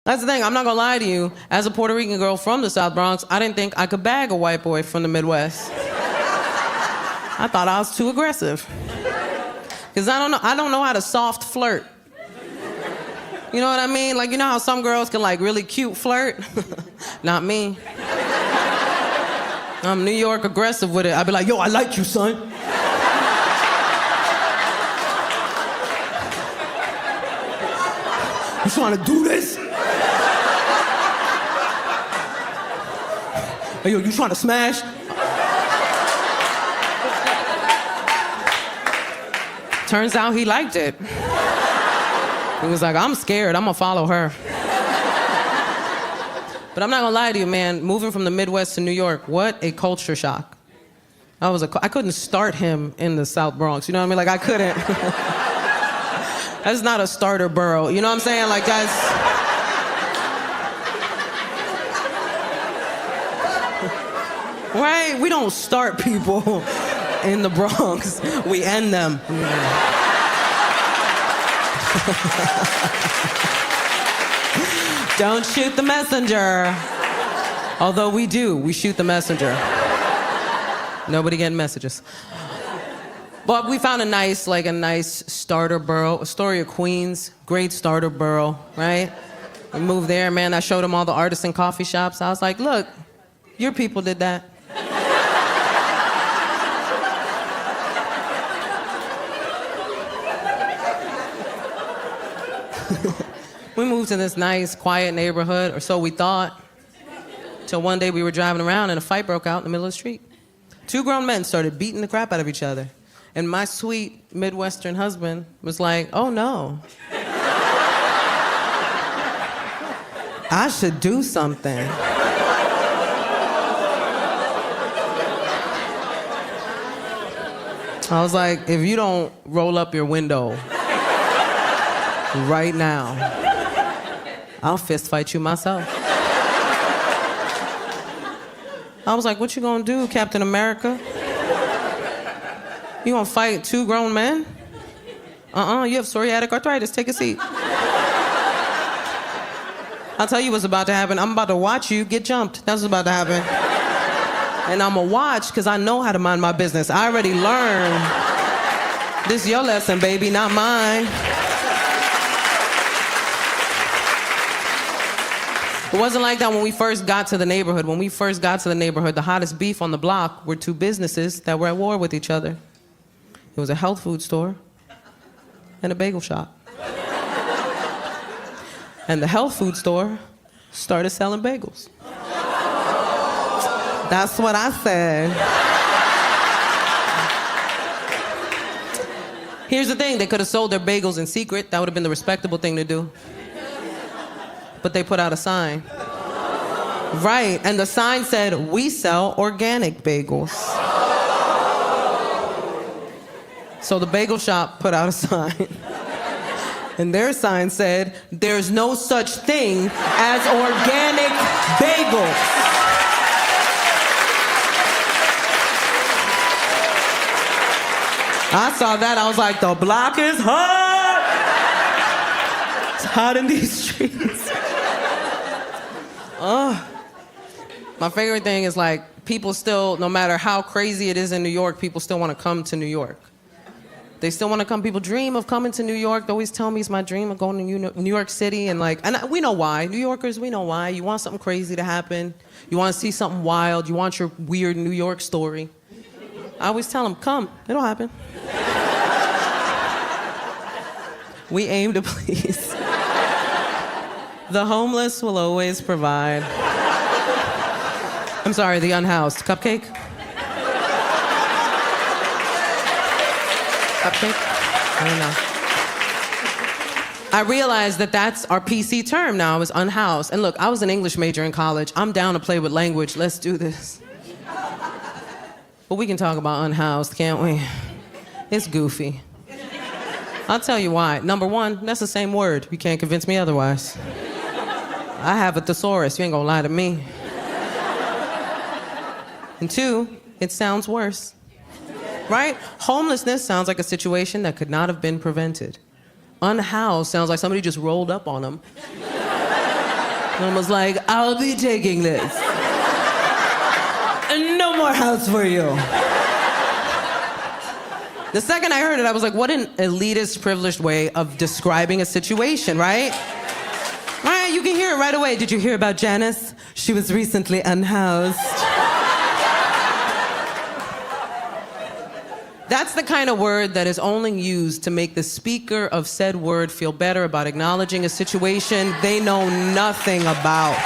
That's the thing, I'm not gonna lie to you. As a Puerto Rican girl from the South Bronx, I didn't think I could bag a white boy from the Midwest. I thought I was too aggressive. Because I don't know how to soft flirt. You know what I mean? Like, you know how some girls can like really cute flirt? Not me. I'm New York aggressive with it. I'd be like, yo, I like you, son. You trying to do this? Hey, yo, you trying to smash? Turns out he liked it. He was like, I'm scared, I'm gonna follow her. But I'm not gonna lie to you, man, moving from the Midwest to New York, what a culture shock. I couldn't start him in the South Bronx, you know what I mean? Like, I couldn't. That's not a starter borough, you know what I'm saying? Like, that's... Right? We don't start people in the Bronx. We end them. Don't shoot the messenger. Although we do, we shoot the messenger. Nobody getting messages. But we found a nice starter borough, Astoria, Queens, great starter borough, right? We moved there, man. I showed him all the artisan coffee shops. I was like, look, your people did that. We moved to this nice, quiet neighborhood, or so we thought, till one day we were driving around and a fight broke out in the middle of the street. 2 grown men started beating the crap out of each other. And my sweet Midwestern husband was like, oh no. I should do something. I was like, if you don't roll up your window right now, I'll fist fight you myself. I was like, what you gonna do, Captain America? You gonna fight 2 grown men? You have psoriatic arthritis, take a seat. I'll tell you what's about to happen. I'm about to watch you get jumped. That's what's about to happen. And I'm gonna watch, because I know how to mind my business. I already learned. This is your lesson, baby, not mine. It wasn't like that when we first got to the neighborhood. When we first got to the neighborhood, the hottest beef on the block were 2 businesses that were at war with each other. It was a health food store and a bagel shop. And the health food store started selling bagels. That's what I said. Here's the thing, they could have sold their bagels in secret. That would have been the respectable thing to do. But they put out a sign. Right, and the sign said, we sell organic bagels. So the bagel shop put out a sign. And their sign said, there's no such thing as organic bagels. I saw that, I was like, the block is hot! It's hot in these streets. My favorite thing is like, people still, no matter how crazy it is in New York, people still want to come to New York. They still want to come. People dream of coming to New York. They always tell me it's my dream of going to New York City. And we know why. New Yorkers, we know why. You want something crazy to happen. You want to see something wild. You want your weird New York story. I always tell them, come, it'll happen. We aim to please. The homeless will always provide. I'm sorry, the unhoused. Cupcake? Cupcake? I don't know. I realized that that's our PC term now, is unhoused. And look, I was an English major in college. I'm down to play with language. Let's do this. But we can talk about unhoused, can't we? It's goofy. I'll tell you why. Number one, that's the same word. You can't convince me otherwise. I have a thesaurus. You ain't gonna lie to me. And 2, it sounds worse. Right? Homelessness sounds like a situation that could not have been prevented. Unhoused sounds like somebody just rolled up on them And was like, I'll be taking this. And no more house for you. The second I heard it, I was like, what an elitist, privileged way of describing a situation, right? Right, you can hear it right away. Did you hear about Janice? She was recently unhoused. That's the kind of word that is only used to make the speaker of said word feel better about acknowledging a situation they know nothing about.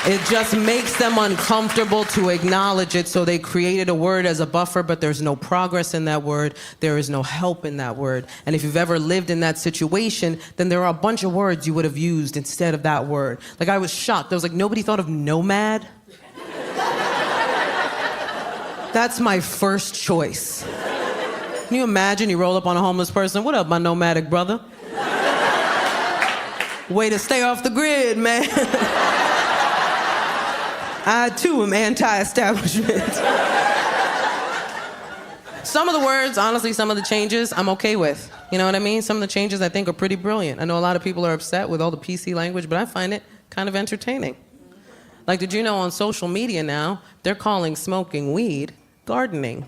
It just makes them uncomfortable to acknowledge it, so they created a word as a buffer, but there's no progress in that word. There is no help in that word. And if you've ever lived in that situation, then there are a bunch of words you would have used instead of that word. Like, I was shocked. I was like, nobody thought of nomad? That's my first choice. Can you imagine you roll up on a homeless person? What up, my nomadic brother? Way to stay off the grid, man. I, too, am anti-establishment. Some of the words, honestly, some of the changes, I'm okay with. You know what I mean? Some of the changes I think are pretty brilliant. I know a lot of people are upset with all the PC language, but I find it kind of entertaining. Like, did you know on social media now, they're calling smoking weed gardening?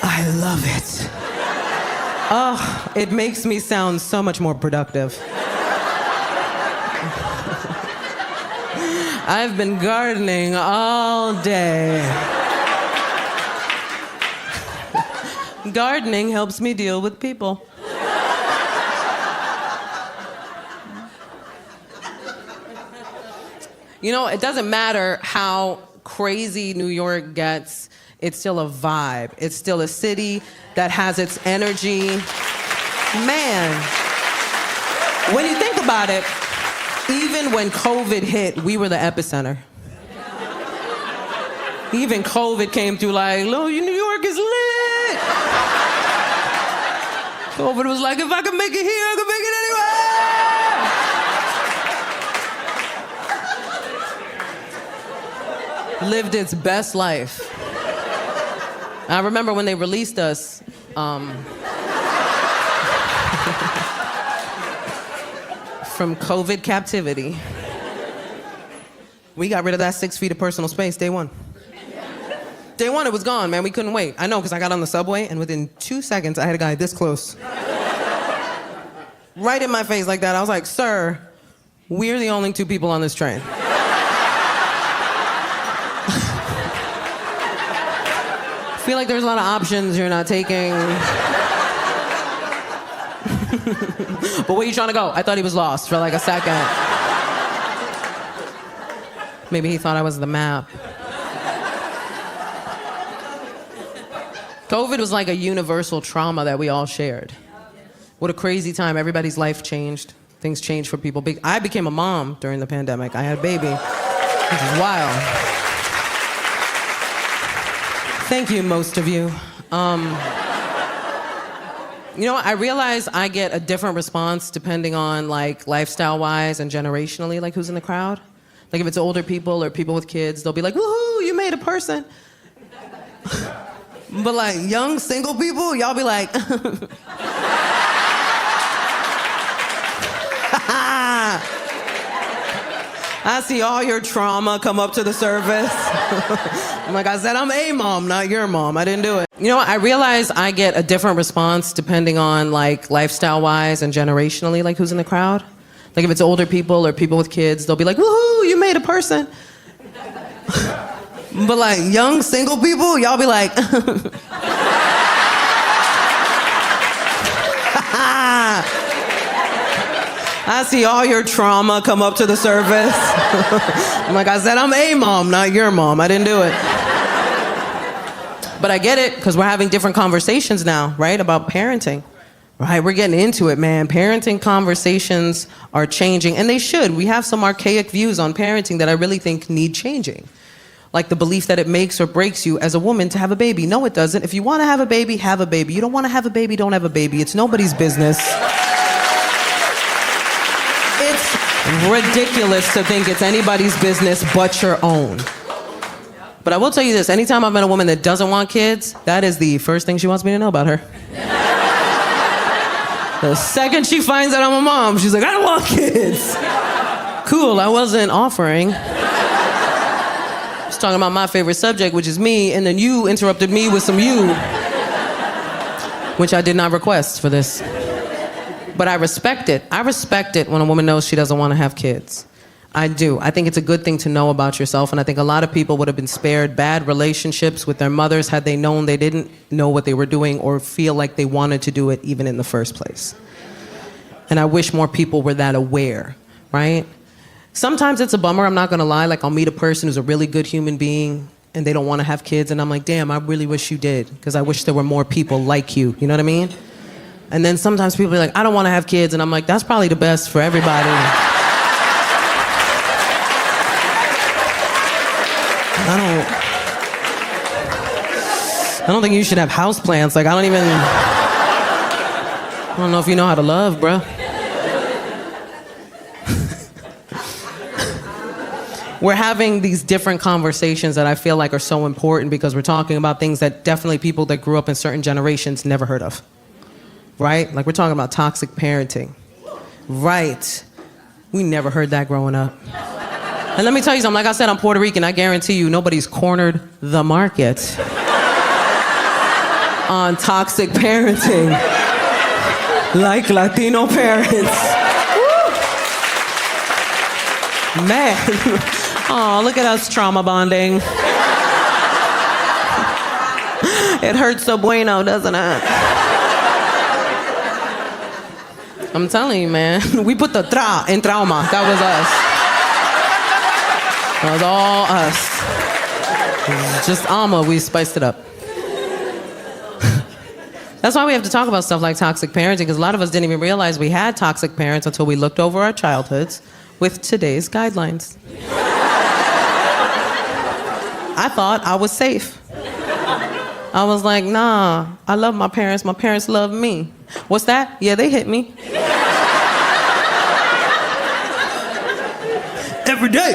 I love it. Oh, it makes me sound so much more productive. I've been gardening all day. Gardening helps me deal with people. You know, it doesn't matter how crazy New York gets, it's still a vibe. It's still a city that has its energy. Man, when you think about it, even when COVID hit, we were the epicenter. Even COVID came through like, New York is lit. COVID was like, if I can make it here, I can make it anywhere. Lived its best life. I remember when they released us, from COVID captivity. We got rid of that 6 feet of personal space day one. Day one, it was gone, man. We couldn't wait. I know, because I got on the subway, and within 2 seconds, I had a guy this close. Right in my face like that. I was like, sir, we're the only 2 people on this train. I feel like there's a lot of options you're not taking. But where you trying to go? I thought he was lost for like a second. Maybe he thought I was the map. COVID was like a universal trauma that we all shared. What a crazy time. Everybody's life changed. Things changed for people. I became a mom during the pandemic. I had a baby, which is wild. Thank you, most of you. You know, I realize I get a different response depending on, like, lifestyle-wise and generationally, like, who's in the crowd. Like, if it's older people or people with kids, they'll be like, woohoo, you made a person. But, like, young, single people, y'all be like, I see all your trauma come up to the surface. Like I said, I'm a mom, not your mom. I didn't do it. You know, I realize I get a different response depending on, like, lifestyle-wise and generationally, like, who's in the crowd. Like, if it's older people or people with kids, they'll be like, woohoo, you made a person. But, like, young, single people, y'all be like, I see all your trauma come up to the surface. Like I said, I'm a mom, not your mom. I didn't do it. But I get it, because we're having different conversations now, right, about parenting. Right, we're getting into it, man. Parenting conversations are changing, and they should. We have some archaic views on parenting that I really think need changing. Like the belief that it makes or breaks you as a woman to have a baby. No, it doesn't. If you want to have a baby, have a baby. You don't want to have a baby, don't have a baby. It's nobody's business. It's ridiculous to think it's anybody's business but your own. But I will tell you this, anytime I've met a woman that doesn't want kids, that is the first thing she wants me to know about her. The second she finds out I'm a mom, she's like, I don't want kids. Cool, I wasn't offering. I was talking about my favorite subject, which is me, and then you interrupted me with some you, which I did not request for this. But I respect it. I respect it when a woman knows she doesn't want to have kids. I do. I think it's a good thing to know about yourself, and I think a lot of people would have been spared bad relationships with their mothers had they known they didn't know what they were doing or feel like they wanted to do it even in the first place. And I wish more people were that aware, right? Sometimes it's a bummer, I'm not gonna lie. Like, I'll meet a person who's a really good human being and they don't want to have kids, and I'm like, damn, I really wish you did, because I wish there were more people like you. You know what I mean? And then sometimes people are like, I don't want to have kids, and I'm like, that's probably the best for everybody. I don't think you should have houseplants. Like, I don't know if you know how to love, bro. We're having these different conversations that I feel like are so important because we're talking about things that definitely people that grew up in certain generations never heard of. Right? Like, we're talking about toxic parenting. Right. We never heard that growing up. And let me tell you something, like I said, I'm Puerto Rican. I guarantee you nobody's cornered the market on toxic parenting like Latino parents. Woo! Man. Oh, look at us trauma bonding. It hurts so bueno, doesn't it? I'm telling you, man. We put the tra in trauma. That was us. That was all us. Just Alma, we spiced it up. That's why we have to talk about stuff like toxic parenting, because a lot of us didn't even realize we had toxic parents until we looked over our childhoods with today's guidelines. I thought I was safe. I was like, nah, I love my parents. My parents love me. What's that? Yeah, they hit me. Every day.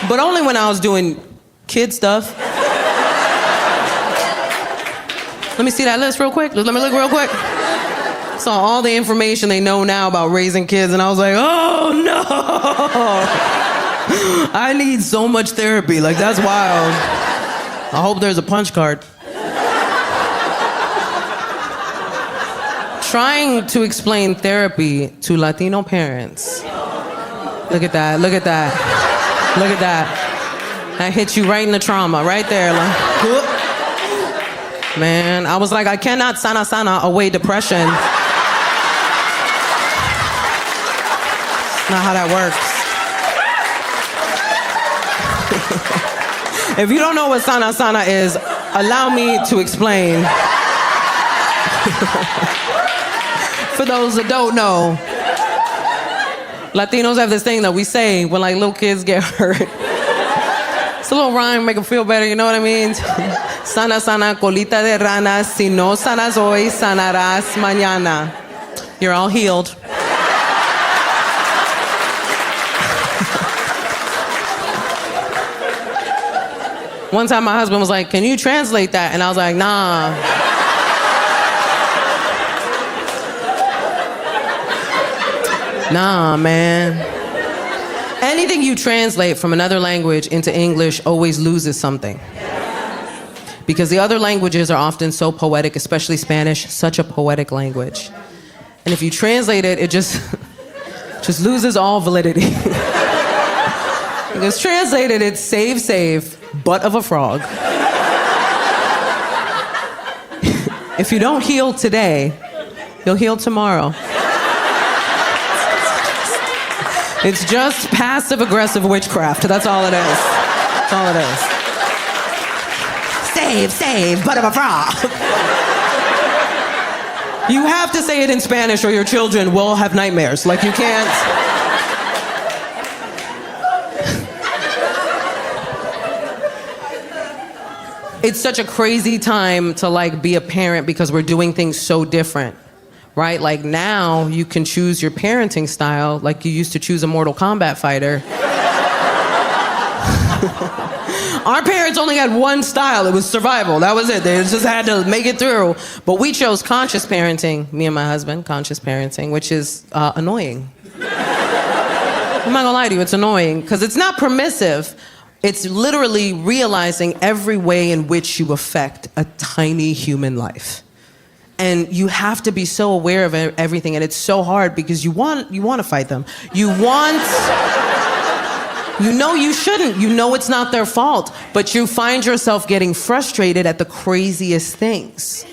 But only when I was doing kid stuff. Let me see that list real quick. Let me look real quick. Saw all the information they know now about raising kids, and I was like, oh no. I need so much therapy. Like, that's wild. I hope there's a punch card. Trying to explain therapy to Latino parents. Look at that, look at that. Look at that. That hit you right in the trauma, right there. Like, whoop. Man, I was like, I cannot sana away depression. Not how that works. If you don't know what sana is, allow me to explain. For those that don't know, Latinos have this thing that we say when, like, little kids get hurt. It's a little rhyme, make them feel better, you know what I mean? Sana, colita de rana, si no sanas hoy, sanarás mañana. You're all healed. One time my husband was like, can you translate that? And I was like, nah. Nah, man. Anything you translate from another language into English always loses something. Because the other languages are often so poetic, especially Spanish, such a poetic language. And if you translate it, it just loses all validity. Because translated, it's save, butt of a frog. If you don't heal today, you'll heal tomorrow. It's just passive-aggressive witchcraft. That's all it is. That's all it is. Save, butt of a frog. You have to say it in Spanish or your children will have nightmares. Like, you can't. It's such a crazy time to, like, be a parent because we're doing things so different. Right? Like, now you can choose your parenting style like you used to choose a Mortal Kombat fighter. Our parents only had one style. It was survival. That was it. They just had to make it through. But we chose conscious parenting, me and my husband, conscious parenting, which is annoying. I'm not gonna lie to you, it's annoying, because it's not permissive. It's literally realizing every way in which you affect a tiny human life. And you have to be so aware of everything, and it's so hard because you want to fight them. You know you shouldn't. You know it's not their fault, but you find yourself getting frustrated at the craziest things.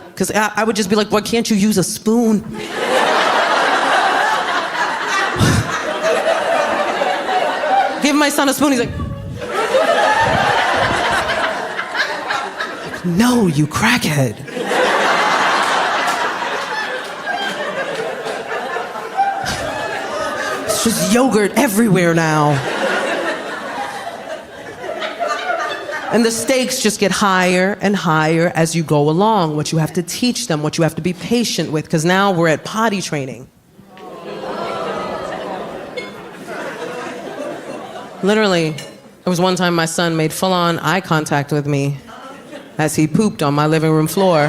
Because I would just be like, why can't you use a spoon? Give my son a spoon, he's like, no, you crackhead. It's just yogurt everywhere now. And the stakes just get higher and higher as you go along, what you have to teach them, what you have to be patient with, because now we're at potty training. Literally, there was one time my son made full-on eye contact with me as he pooped on my living room floor.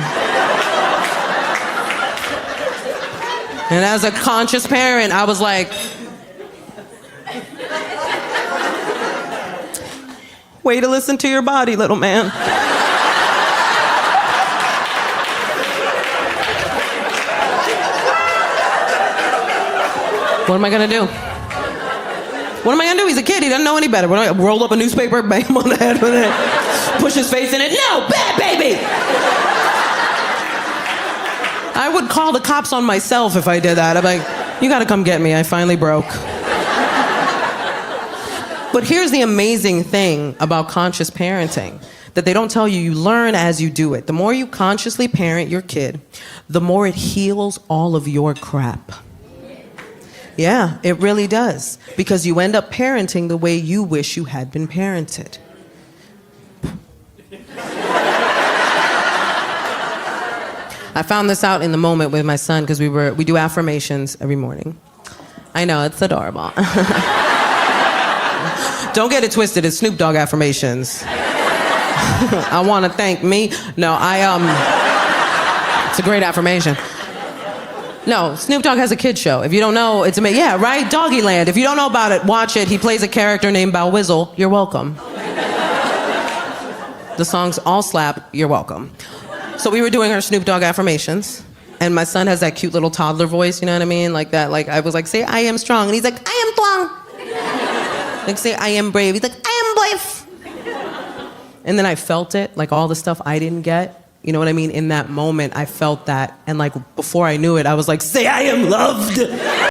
And as a conscious parent, I was like, way to listen to your body, little man. What am I gonna do? What am I gonna do? He's a kid, he doesn't know any better. What, I roll up a newspaper, bang him on the head with it, push his face in it? No, bad baby! I would call the cops on myself if I did that. I'm like, you gotta come get me, I finally broke. But here's the amazing thing about conscious parenting that they don't tell you. You learn as you do it. The more you consciously parent your kid, the more it heals all of your crap. Yeah, it really does. Because you end up parenting the way you wish you had been parented. I found this out in the moment with my son because we do affirmations every morning. I know, it's adorable. Don't get it twisted, it's Snoop Dogg affirmations. I want to thank me. No, it's a great affirmation. No, Snoop Dogg has a kid show. If you don't know, it's amazing. Yeah, right? Doggyland. If you don't know about it, watch it. He plays a character named Bow Wizzle. You're welcome. The songs all slap. You're welcome. So we were doing our Snoop Dogg affirmations, and my son has that cute little toddler voice, you know what I mean? Like that, like I was like, say, I am strong. And he's like, I am strong. Like, say, I am brave. He's like, I am brave. And then I felt it, like all the stuff I didn't get. You know what I mean? In that moment, I felt that. And like, before I knew it, I was like, say, I am loved.